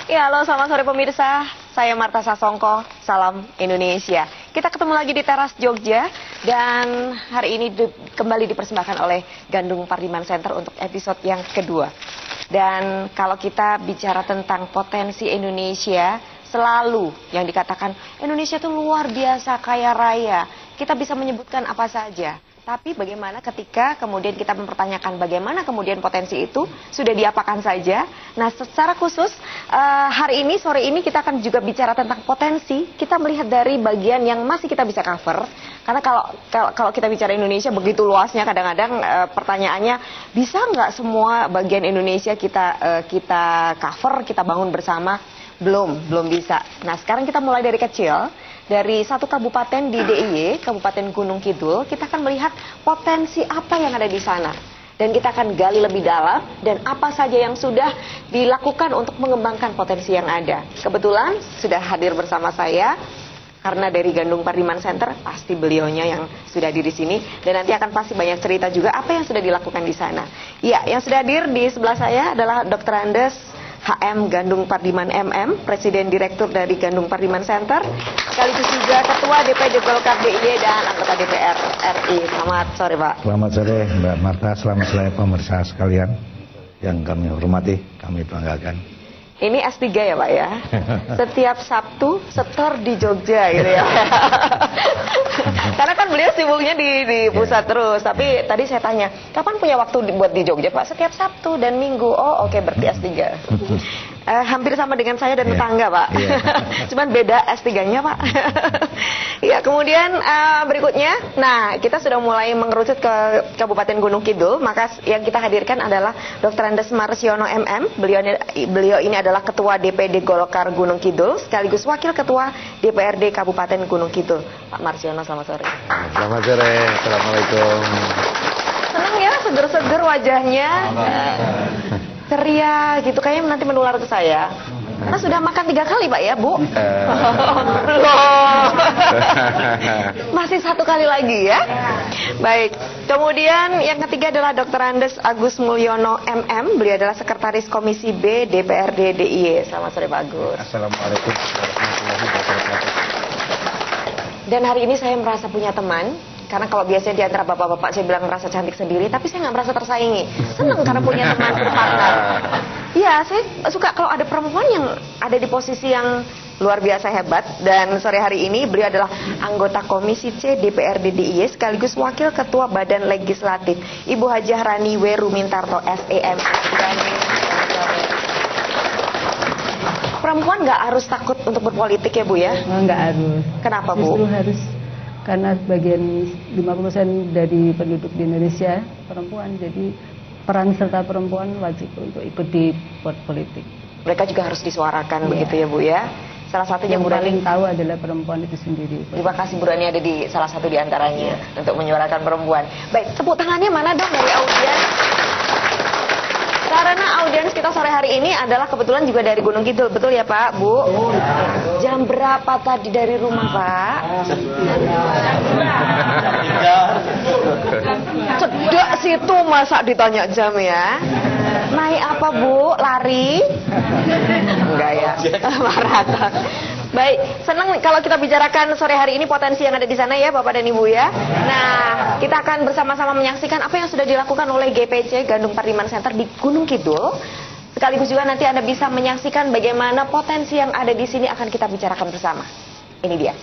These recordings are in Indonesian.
Ya, halo selamat sore pemirsa. Saya Marta Sasongko, salam Indonesia. Kita ketemu lagi di Teras Jogja dan hari ini kembali dipersembahkan oleh Gandung Pardiman Center untuk episode yang kedua. Dan kalau kita bicara tentang potensi Indonesia, selalu yang dikatakan Indonesia itu luar biasa kaya raya. Kita bisa menyebutkan apa saja. Tapi bagaimana ketika kemudian kita mempertanyakan bagaimana kemudian potensi itu sudah diapakan saja. Nah, secara khusus hari ini, sore ini kita akan juga bicara tentang potensi. Kita melihat dari bagian yang masih kita bisa cover. Karena kalau kita bicara Indonesia begitu luasnya, kadang-kadang pertanyaannya bisa nggak semua bagian Indonesia kita cover, kita bangun bersama? Belum bisa. Nah, sekarang kita mulai dari kecil. Dari satu kabupaten di DIY, Kabupaten Gunung Kidul, kita akan melihat potensi apa yang ada di sana. Dan kita akan gali lebih dalam dan apa saja yang sudah dilakukan untuk mengembangkan potensi yang ada. Kebetulan sudah hadir bersama saya, karena dari Gandung Pardiman Center, pasti beliaunya yang sudah hadir di sini. Dan nanti akan pasti banyak cerita juga apa yang sudah dilakukan di sana. Ya, yang sudah hadir di sebelah saya adalah Dr. Andes HM Gandung Pardiman MM, Presiden Direktur dari Gandung Pardiman Center, sekaligus juga Ketua DPD Golkar DIY dan anggota DPR RI. Selamat sore, Pak. Selamat sore, Mbak Marta. Selamat sore pemirsa sekalian yang kami hormati, kami banggakan. Ini S3 ya, Pak ya? Setiap Sabtu setor di Jogja gitu ya. Karena kan beliau sibuknya di pusat terus. Tapi tadi saya tanya, kapan punya waktu buat di Jogja, Pak? Setiap Sabtu dan Minggu. Oh, oke, berarti S3. Hampir sama dengan saya dan tetangga, Pak. Cuman beda S3-nya, Pak. Ya, kemudian berikutnya, nah kita sudah mulai mengerucut ke Kabupaten Gunung Kidul. Maka yang kita hadirkan adalah Dr. Andes Marsiono MM. Beliau ini adalah Ketua DPD Golkar Gunung Kidul, sekaligus Wakil Ketua DPRD Kabupaten Gunung Kidul. Pak Marsiono, selamat sore. Selamat sore, Assalamualaikum. Senang ya, seger-seger wajahnya. Ceria gitu, kayaknya nanti menular ke saya. Nah, sudah makan 3 kali, Pak ya, Bu? Masih 1 kali lagi ya? Baik. Kemudian yang ketiga adalah Dr. Andes Agus Mulyono MM. Beliau adalah Sekretaris Komisi B DPRD DIY. Selamat sore, Pak Agus. Assalamualaikum warahmatullahi wabarakatuh. Dan hari ini saya merasa punya teman. Karena kalau biasanya di antara bapak-bapak saya bilang merasa cantik sendiri, tapi saya nggak merasa tersaingi. Senang karena punya teman berpartner. Iya, saya suka kalau ada perempuan yang ada di posisi yang luar biasa hebat. Dan sore hari ini beliau adalah anggota Komisi C DPRD DIY sekaligus Wakil Ketua Badan Legislatif, Ibu Hajah Rani W. Rumintarto SEM. Perempuan nggak harus takut untuk berpolitik ya, Bu ya? Nggak harus. Kenapa, Bu? Justru harus. Karena bagian 50% dari penduduk di Indonesia perempuan, jadi peran serta perempuan wajib untuk ikut di politik. Mereka juga harus disuarakan begitu ya, Bu ya. Salah satunya yang Bu Rani paling tahu adalah perempuan itu sendiri. Terima kasih Bu Rani ada di salah satu di antaranya untuk menyuarakan perempuan. Baik, tepuk tangannya mana dong dari audiens? Karena audiens kita sore hari ini adalah kebetulan juga dari Gunung Kidul, betul ya Pak, Bu? Jam berapa tadi dari rumah, Pak? Cedak situ masa ditanya jam ya? Naik apa, Bu? Lari? Enggak ya, maraton. Baik, senang kalau kita bicarakan sore hari ini potensi yang ada di sana ya Bapak dan Ibu ya. Nah, kita akan bersama-sama menyaksikan apa yang sudah dilakukan oleh GPC Gandung Pardiman Center di Gunung Kidul. Sekaligus juga nanti Anda bisa menyaksikan bagaimana potensi yang ada di sini akan kita bicarakan bersama. Ini dia.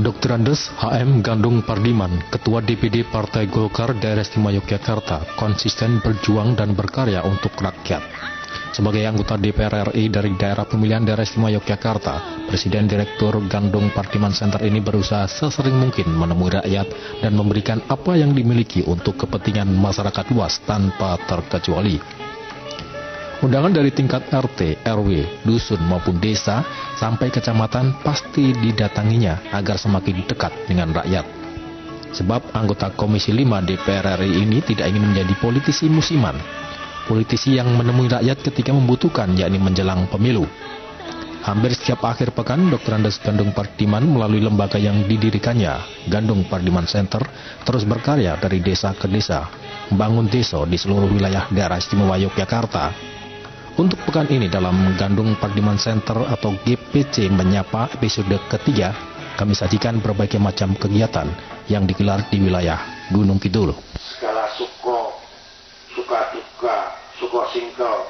Dr. Andes HM Gandung Pardiman, Ketua DPD Partai Golkar Daerah Istimewa Yogyakarta, konsisten berjuang dan berkarya untuk rakyat. Sebagai anggota DPR RI dari daerah pemilihan Daerah Istimewa Yogyakarta, Presiden Direktur Gandung Pardiman Center ini berusaha sesering mungkin menemui rakyat dan memberikan apa yang dimiliki untuk kepentingan masyarakat luas tanpa terkecuali. Undangan dari tingkat RT, RW, dusun maupun desa sampai kecamatan pasti didatanginya agar semakin dekat dengan rakyat. Sebab anggota Komisi 5 DPR RI ini tidak ingin menjadi politisi musiman. Politisi yang menemui rakyat ketika membutuhkan, yakni menjelang pemilu. Hampir setiap akhir pekan, Dr. Andes Gandung Pardiman melalui lembaga yang didirikannya, Gandung Pardiman Center, terus berkarya dari desa ke desa, membangun desa di seluruh wilayah daerah istimewa Yogyakarta. Untuk pekan ini dalam Gandung Pardiman Center atau GPC Menyapa episode ketiga, kami sajikan berbagai macam kegiatan yang digelar di wilayah Gunung Kidul. Segala suka duka, suka singkel,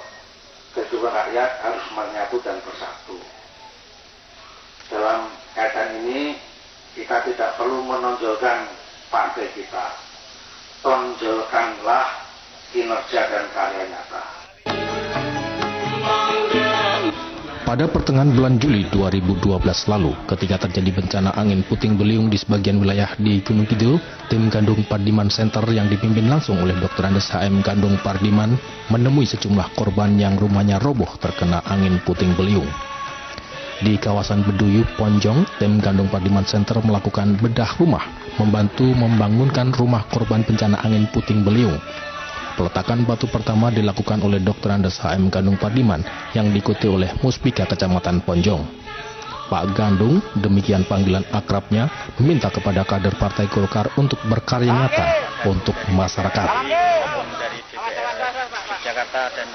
kehidupan rakyat harus menyatu dan bersatu. Dalam kaitan ini, kita tidak perlu menonjolkan partai kita. Tonjolkanlah kinerja dan karya nyata. Pada pertengahan bulan Juli 2012 lalu, ketika terjadi bencana angin puting beliung di sebagian wilayah di Gunung Kidul, tim Gandung Pardiman Center yang dipimpin langsung oleh Dr. Andes HM Gandung Pardiman menemui sejumlah korban yang rumahnya roboh terkena angin puting beliung. Di kawasan Beduyu, Ponjong, tim Gandung Pardiman Center melakukan bedah rumah, membantu membangunkan rumah korban bencana angin puting beliung. Peletakan batu pertama dilakukan oleh Dr. Andes HM Gandung Pardiman yang diikuti oleh Muspika Kecamatan Ponjong. Pak Gandung, demikian panggilan akrabnya, meminta kepada kader Partai Golkar untuk berkarya nyata untuk masyarakat. Dari DPR Jakarta dan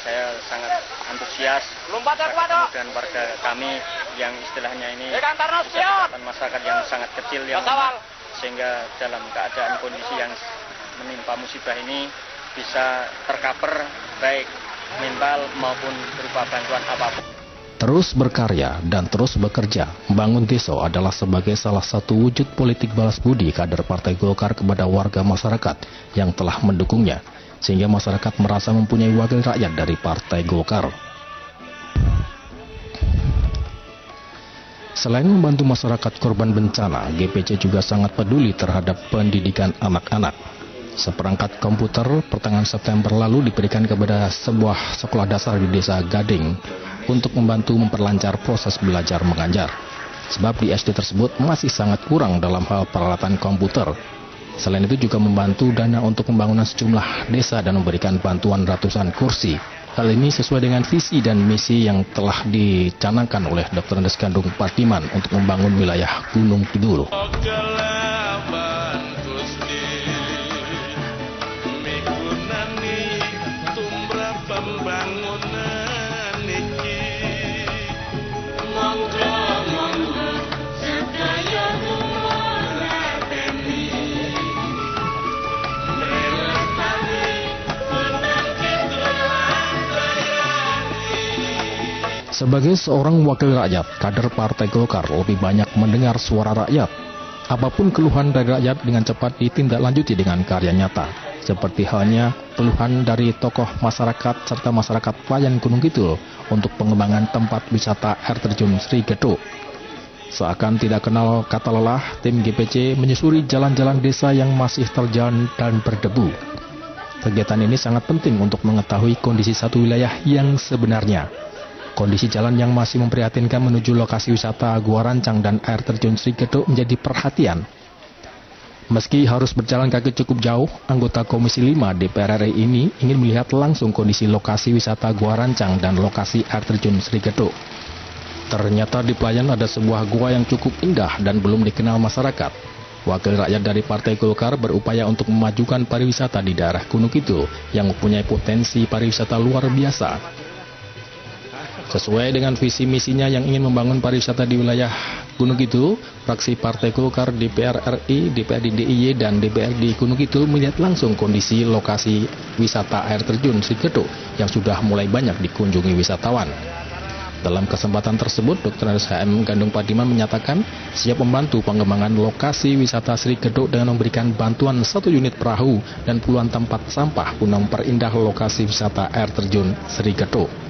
saya sangat antusias dan warga kami yang istilahnya ini masyarakat yang sangat kecil yang sehingga dalam keadaan kondisi yang menimpa musibah ini bisa tercover baik mental maupun berupa bantuan apapun. Terus berkarya dan terus bekerja, membangun desa adalah sebagai salah satu wujud politik balas budi kader Partai Golkar kepada warga masyarakat yang telah mendukungnya, sehingga masyarakat merasa mempunyai wakil rakyat dari Partai Golkar. Selain membantu masyarakat korban bencana, GPC juga sangat peduli terhadap pendidikan anak-anak. Seperangkat komputer pertengahan September lalu diberikan kepada sebuah sekolah dasar di desa Gading untuk membantu memperlancar proses belajar mengajar. Sebab di SD tersebut masih sangat kurang dalam hal peralatan komputer. Selain itu juga membantu dana untuk pembangunan sejumlah desa dan memberikan bantuan ratusan kursi. Hal ini sesuai dengan visi dan misi yang telah dicanangkan oleh Dr. Andes Gandung Pardiman untuk membangun wilayah Gunung Kidul. Sebagai seorang wakil rakyat, kader Partai Golkar lebih banyak mendengar suara rakyat. Apapun keluhan dari rakyat dengan cepat ditindaklanjuti dengan karya nyata. Seperti halnya keluhan dari tokoh masyarakat serta masyarakat Payan Gunung Kidul untuk pengembangan tempat wisata air terjun Sri Gedok. Seakan tidak kenal kata lelah, tim GPC menyusuri jalan-jalan desa yang masih terjal dan berdebu. Kegiatan ini sangat penting untuk mengetahui kondisi satu wilayah yang sebenarnya. Kondisi jalan yang masih memprihatinkan menuju lokasi wisata Gua Rancang dan air terjun Sri Gedok menjadi perhatian. Meski harus berjalan kaki cukup jauh, anggota Komisi 5 DPR RI ini ingin melihat langsung kondisi lokasi wisata Gua Rancang dan lokasi air terjun Sri Gedok. Ternyata di Pelayan ada sebuah gua yang cukup indah dan belum dikenal masyarakat. Wakil rakyat dari Partai Golkar berupaya untuk memajukan pariwisata di daerah Gunung Kidul yang mempunyai potensi pariwisata luar biasa. Sesuai dengan visi misinya yang ingin membangun pariwisata di wilayah Gunung Kidul, fraksi Partai Golkar DPR RI, DPRD DIY, dan DPRD Gunung Kidul melihat langsung kondisi lokasi wisata air terjun Sri Gedok yang sudah mulai banyak dikunjungi wisatawan. Dalam kesempatan tersebut, Dr. Andes HM Gandung Pardiman menyatakan siap membantu pengembangan lokasi wisata Sri Gedok dengan memberikan bantuan 1 unit perahu dan puluhan tempat sampah guna memperindah lokasi wisata air terjun Sri Gedok.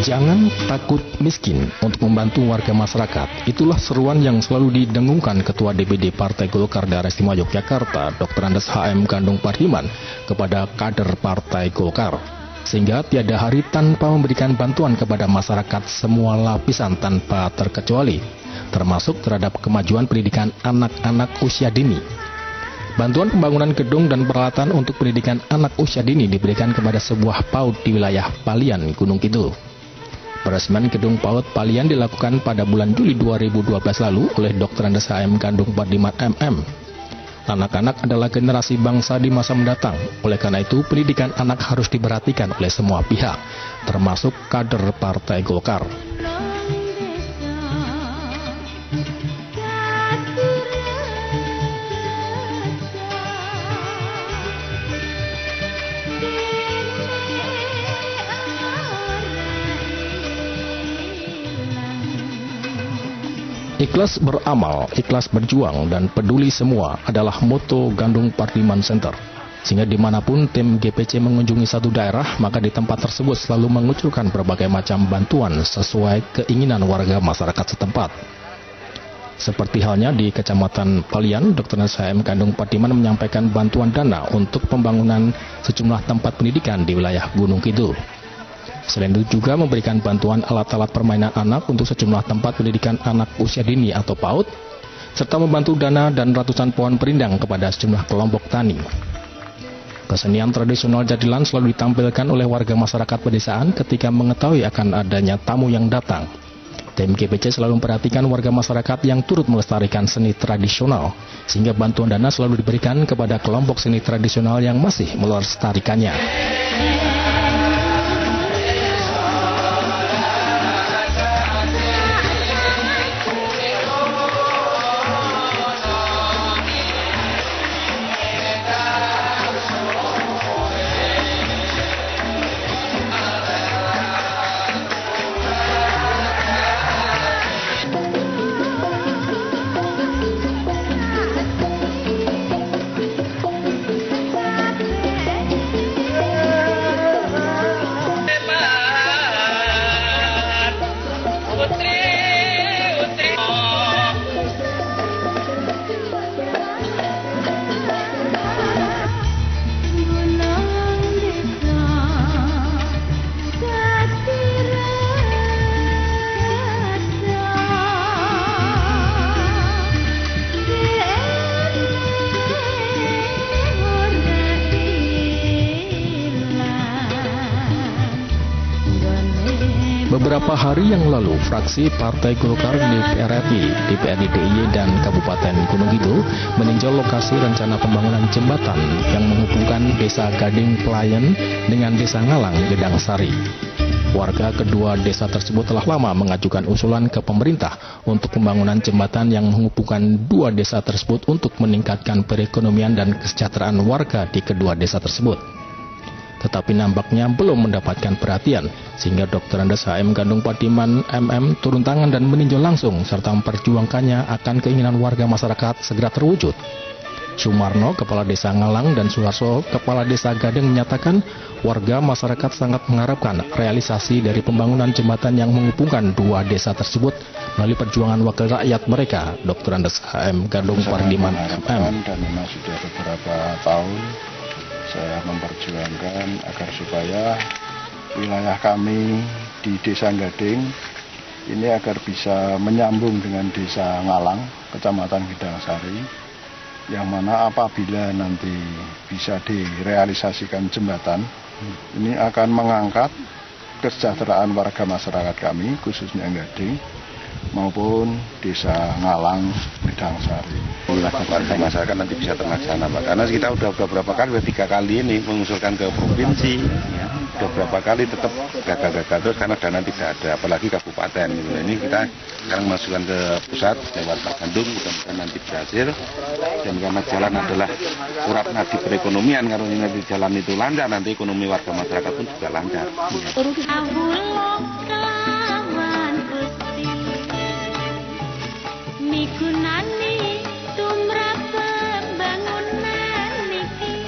Jangan takut miskin untuk membantu warga masyarakat. Itulah seruan yang selalu didengungkan Ketua DPD Partai Golkar Daerah Istimewa Yogyakarta, Dr. Andes HM Gandung Pardiman, kepada kader Partai Golkar. Sehingga tiada hari tanpa memberikan bantuan kepada masyarakat semua lapisan tanpa terkecuali, termasuk terhadap kemajuan pendidikan anak-anak usia dini. Bantuan pembangunan gedung dan peralatan untuk pendidikan anak usia dini diberikan kepada sebuah PAUD di wilayah Palian, Gunung Kidul. Peresmian gedung PAUD Palian dilakukan pada bulan Juli 2012 lalu oleh Dr. Andes HM Gandung Pardiman MM. Anak-anak adalah generasi bangsa di masa mendatang. Oleh karena itu, pendidikan anak harus diperhatikan oleh semua pihak, termasuk kader Partai Golkar. Ikhlas beramal, ikhlas berjuang, dan peduli semua adalah moto Gandung Pardiman Center. Sehingga dimanapun tim GPC mengunjungi satu daerah, maka di tempat tersebut selalu mengucurkan berbagai macam bantuan sesuai keinginan warga masyarakat setempat. Seperti halnya di Kecamatan Palian, Dr. Andes HM Gandung Pardiman menyampaikan bantuan dana untuk pembangunan sejumlah tempat pendidikan di wilayah Gunung Kidul. Selain itu juga memberikan bantuan alat-alat permainan anak untuk sejumlah tempat pendidikan anak usia dini atau PAUD, serta membantu dana dan ratusan pohon perindang kepada sejumlah kelompok tani. Kesenian tradisional Jadilan selalu ditampilkan oleh warga masyarakat pedesaan ketika mengetahui akan adanya tamu yang datang. Tim GPC selalu memperhatikan warga masyarakat yang turut melestarikan seni tradisional, sehingga bantuan dana selalu diberikan kepada kelompok seni tradisional yang masih melestarikannya. Beberapa hari yang lalu, fraksi Partai Golkar DPR RI, DPRD DIY dan Kabupaten Gunung Kidul meninjau lokasi rencana pembangunan jembatan yang menghubungkan Desa Gading Pelayan dengan Desa Ngalang, Gedang Sari. Warga kedua desa tersebut telah lama mengajukan usulan ke pemerintah untuk pembangunan jembatan yang menghubungkan dua desa tersebut untuk meningkatkan perekonomian dan kesejahteraan warga di kedua desa tersebut. Tetapi nampaknya belum mendapatkan perhatian, sehingga Dr. Andes HM Gandung Pardiman MM turun tangan dan meninjau langsung serta memperjuangkannya akan keinginan warga masyarakat segera terwujud. Sumarno, Kepala Desa Ngalang, dan Suharso, Kepala Desa Gading menyatakan warga masyarakat sangat mengharapkan realisasi dari pembangunan jembatan yang menghubungkan dua desa tersebut melalui perjuangan wakil rakyat mereka, Dr. Andes HM Gandung Pardiman MM. Dan memang sudah beberapa tahun saya memperjuangkan agar supaya wilayah kami di Desa Gading ini agar bisa menyambung dengan Desa Ngalang, Kecamatan Gedang Sari, yang mana apabila nanti bisa direalisasikan jembatan, ini akan mengangkat kesejahteraan warga masyarakat kami, khususnya Gading, maupun Desa Ngalang, Gedang Sari. Warga masyarakat nanti bisa terlaksana, Pak. Karena kita udah beberapa kali, udah 3 kali ini mengusulkan ke provinsi, ya. Udah beberapa kali tetap gagal-gagal terus karena dana tidak ada, apalagi kabupaten. Gitu. Ini kita sekarang masukkan ke pusat lewat Pak Gandung, mudah-mudahan nanti berhasil. Dan karena jalan adalah urat nadi perekonomian, kalau nanti jalan itu lancar, nanti ekonomi warga masyarakat pun juga lancar. Ya. Migunani tumrap pembangunan niki,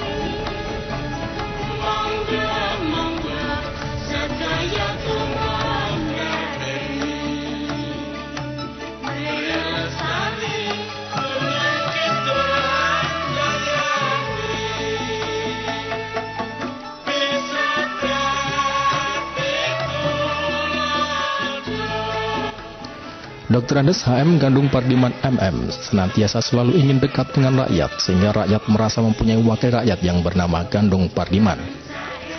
monggo sedaya tumrap Dr. Andes HM Gandung Pardiman MM senantiasa selalu ingin dekat dengan rakyat sehingga rakyat merasa mempunyai wakil rakyat yang bernama Gandung Pardiman.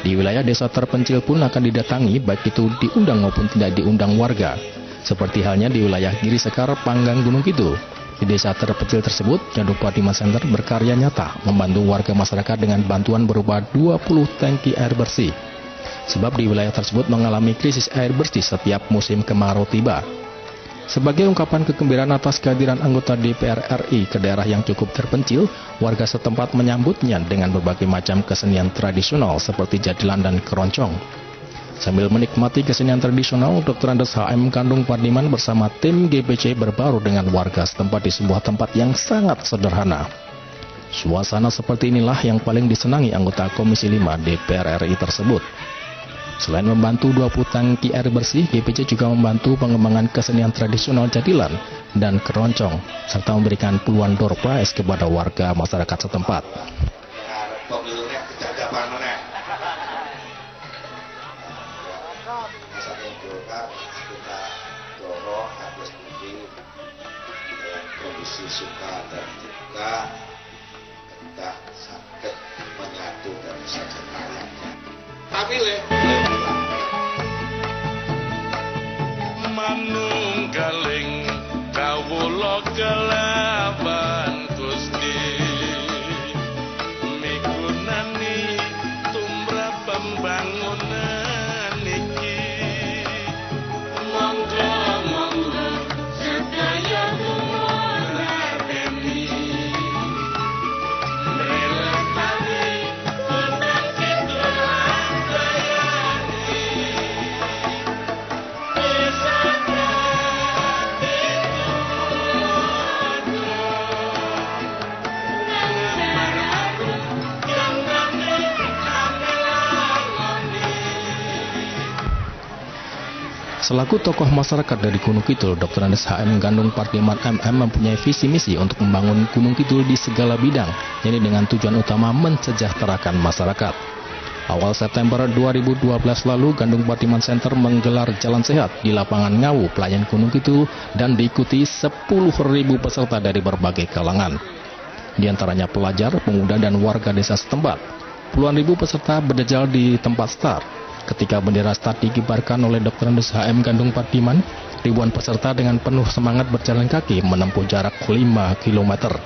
Di wilayah desa terpencil pun akan didatangi baik itu diundang maupun tidak diundang warga. Seperti halnya di wilayah Giri Sekar, Panggang, Gunung Kidul. Di desa terpencil tersebut, Gandung Pardiman Center berkarya nyata membantu warga masyarakat dengan bantuan berupa 20 tangki air bersih. Sebab di wilayah tersebut mengalami krisis air bersih setiap musim kemarau tiba. Sebagai ungkapan kegembiraan atas kehadiran anggota DPR RI ke daerah yang cukup terpencil, warga setempat menyambutnya dengan berbagai macam kesenian tradisional seperti jadilan dan keroncong. Sambil menikmati kesenian tradisional, Dr. Andes HM Gandung Pardiman bersama tim GPC berbaur dengan warga setempat di sebuah tempat yang sangat sederhana. Suasana seperti inilah yang paling disenangi anggota Komisi 5 DPR RI tersebut. Selain membantu 20 tangki air bersih, GPC juga membantu pengembangan kesenian tradisional jadilan dan keroncong, serta memberikan puluhan door prize kepada warga masyarakat setempat. Suka dan duka entah sakit menyatu dan sakit rakyatnya. Tapi manunggaling kawula kelaban Gusti migunani tumrap pembangunan iki monggo sedaya Selaku tokoh masyarakat dari Gunung Kidul, Dr. Andes HM Gandung Pardiman MM mempunyai visi misi untuk membangun Gunung Kidul di segala bidang, yakni dengan tujuan utama mensejahterakan masyarakat. Awal September 2012 lalu, Gandung Pardiman Center menggelar jalan sehat di lapangan Ngawu, Pelayan Gunung Kidul, dan diikuti 10.000 peserta dari berbagai kalangan. Di antaranya pelajar, pemuda, dan warga desa setempat. Puluhan ribu peserta berjajal di tempat start. Ketika bendera start dikibarkan oleh Dr. Andes HM Gandung Pardiman, ribuan peserta dengan penuh semangat berjalan kaki menempuh jarak 5 km.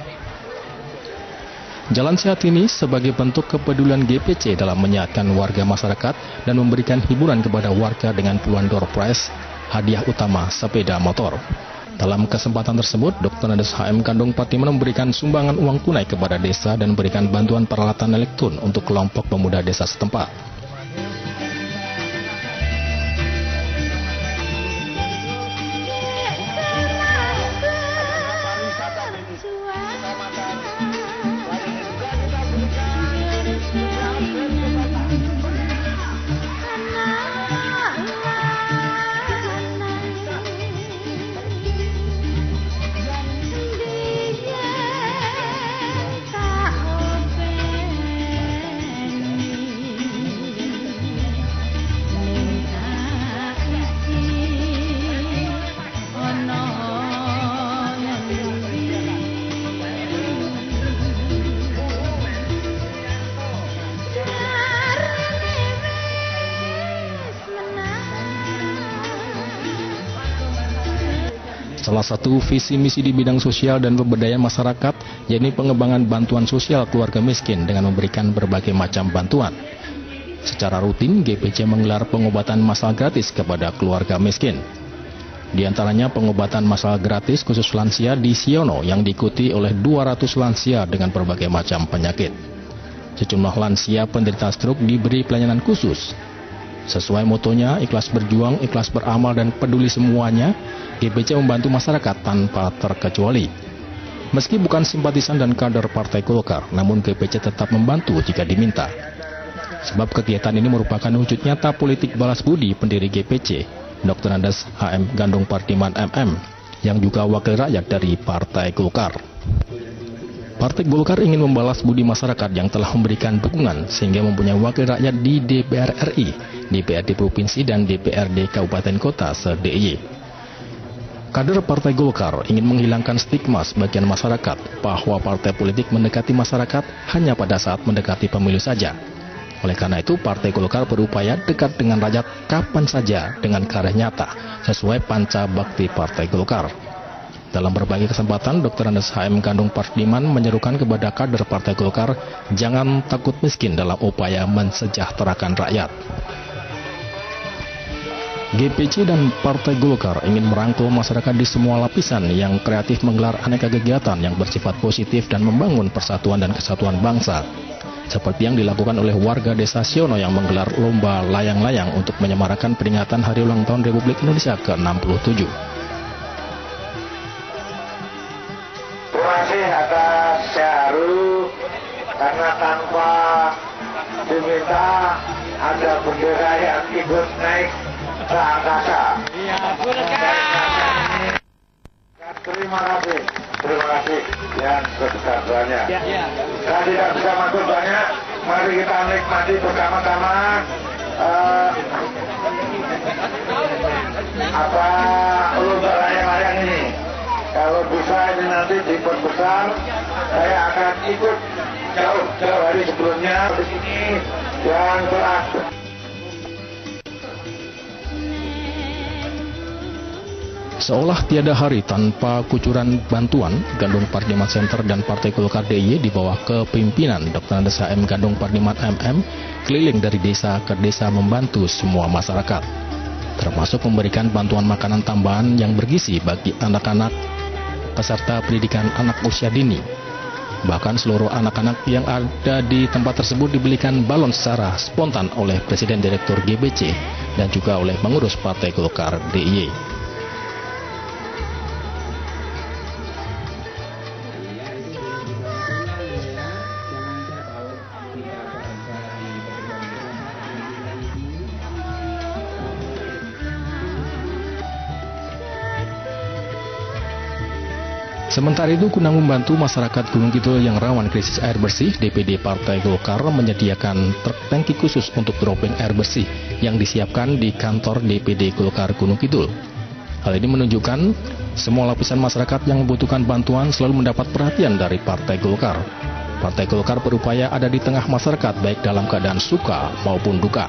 Jalan sehat ini sebagai bentuk kepedulian GPC dalam menyehatkan warga masyarakat dan memberikan hiburan kepada warga dengan puluhan door prize, hadiah utama sepeda motor. Dalam kesempatan tersebut, Dr. Andes HM Gandung Pardiman memberikan sumbangan uang tunai kepada desa dan memberikan bantuan peralatan elektron untuk kelompok pemuda desa setempat. Salah satu visi misi di bidang sosial dan pemberdayaan masyarakat, yakni pengembangan bantuan sosial keluarga miskin dengan memberikan berbagai macam bantuan. Secara rutin, GPC menggelar pengobatan massal gratis kepada keluarga miskin. Di antaranya pengobatan massal gratis khusus lansia di Siono yang diikuti oleh 200 lansia dengan berbagai macam penyakit. Sejumlah lansia penderita stroke diberi pelayanan khusus. Sesuai motonya, ikhlas berjuang, ikhlas beramal, dan peduli semuanya, GPC membantu masyarakat tanpa terkecuali. Meski bukan simpatisan dan kader Partai Golkar, namun GPC tetap membantu jika diminta. Sebab kegiatan ini merupakan wujud nyata politik balas budi pendiri GPC, Dr. Andes HM Gandung Pardiman MM, yang juga wakil rakyat dari Partai Golkar. Partai Golkar ingin membalas budi masyarakat yang telah memberikan dukungan sehingga mempunyai wakil rakyat di DPR RI, DPRD Provinsi, dan DPRD Kabupaten Kota se-DIY. Kader Partai Golkar ingin menghilangkan stigma sebagian masyarakat bahwa partai politik mendekati masyarakat hanya pada saat mendekati pemilu saja. Oleh karena itu, Partai Golkar berupaya dekat dengan rakyat kapan saja dengan karya nyata sesuai panca bakti Partai Golkar. Dalam berbagai kesempatan, Dr. Andes HM Gandung Pardiman menyerukan kepada kader Partai Golkar jangan takut miskin dalam upaya mensejahterakan rakyat. GPC dan Partai Golkar ingin merangkul masyarakat di semua lapisan yang kreatif menggelar aneka kegiatan yang bersifat positif dan membangun persatuan dan kesatuan bangsa. Seperti yang dilakukan oleh warga Desa Siono yang menggelar lomba layang-layang untuk menyemarakan peringatan Hari Ulang Tahun Republik Indonesia ke-67. Terima kasih atas Syahrul, karena tanpa diminta ada bendera yang ikut naik ke angkasa. Terima kasih yang sebesar-besarnya. Saya tidak bisa maksud banyak, mari kita nikmati bersama-sama lomba layang-layang ini. Kalau bisa ini nanti diperbesar, saya akan ikut jauh-jauh hari sebelumnya di sini yang telah. Seolah tiada hari tanpa kucuran bantuan, Gandung Pardiman Center dan Partai Golkar DIY di bawah kepimpinan Dr. Andes HM Gandung Pardiman MM keliling dari desa ke desa membantu semua masyarakat, termasuk memberikan bantuan makanan tambahan yang bergizi bagi anak-anak peserta pendidikan anak usia dini. Bahkan seluruh anak-anak yang ada di tempat tersebut dibelikan balon secara spontan oleh Presiden Direktur GBC dan juga oleh pengurus Partai Golkar DIY. Sementara itu, guna membantu masyarakat Gunung Kidul yang rawan krisis air bersih, DPD Partai Golkar menyediakan truk tangki khusus untuk dropping air bersih yang disiapkan di kantor DPD Golkar Gunung Kidul. Hal ini menunjukkan semua lapisan masyarakat yang membutuhkan bantuan selalu mendapat perhatian dari Partai Golkar. Partai Golkar berupaya ada di tengah masyarakat baik dalam keadaan suka maupun duka.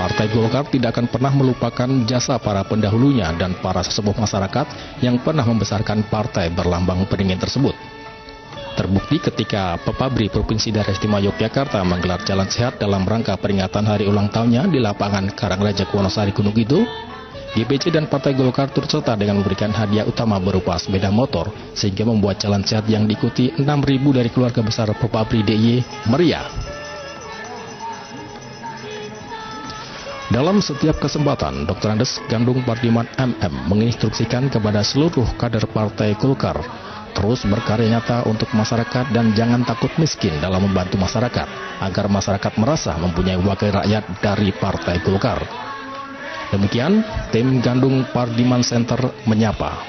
Partai Golkar tidak akan pernah melupakan jasa para pendahulunya dan para sesepuh masyarakat yang pernah membesarkan partai berlambang beringin tersebut. Terbukti ketika Pepabri Provinsi Daerah Istimewa Yogyakarta menggelar jalan sehat dalam rangka peringatan hari ulang tahunnya di lapangan Karangraja Wonosari Gunung Kidul, GPC dan Partai Golkar turut serta dengan memberikan hadiah utama berupa sepeda motor, sehingga membuat jalan sehat yang diikuti 6.000 dari keluarga besar Pepabri DIY meriah. Dalam setiap kesempatan, Dr. Andes Gandung Pardiman MM menginstruksikan kepada seluruh kader Partai Golkar terus berkarya nyata untuk masyarakat dan jangan takut miskin dalam membantu masyarakat, agar masyarakat merasa mempunyai wakil rakyat dari Partai Golkar. Demikian, tim Gandung Pardiman Center menyapa.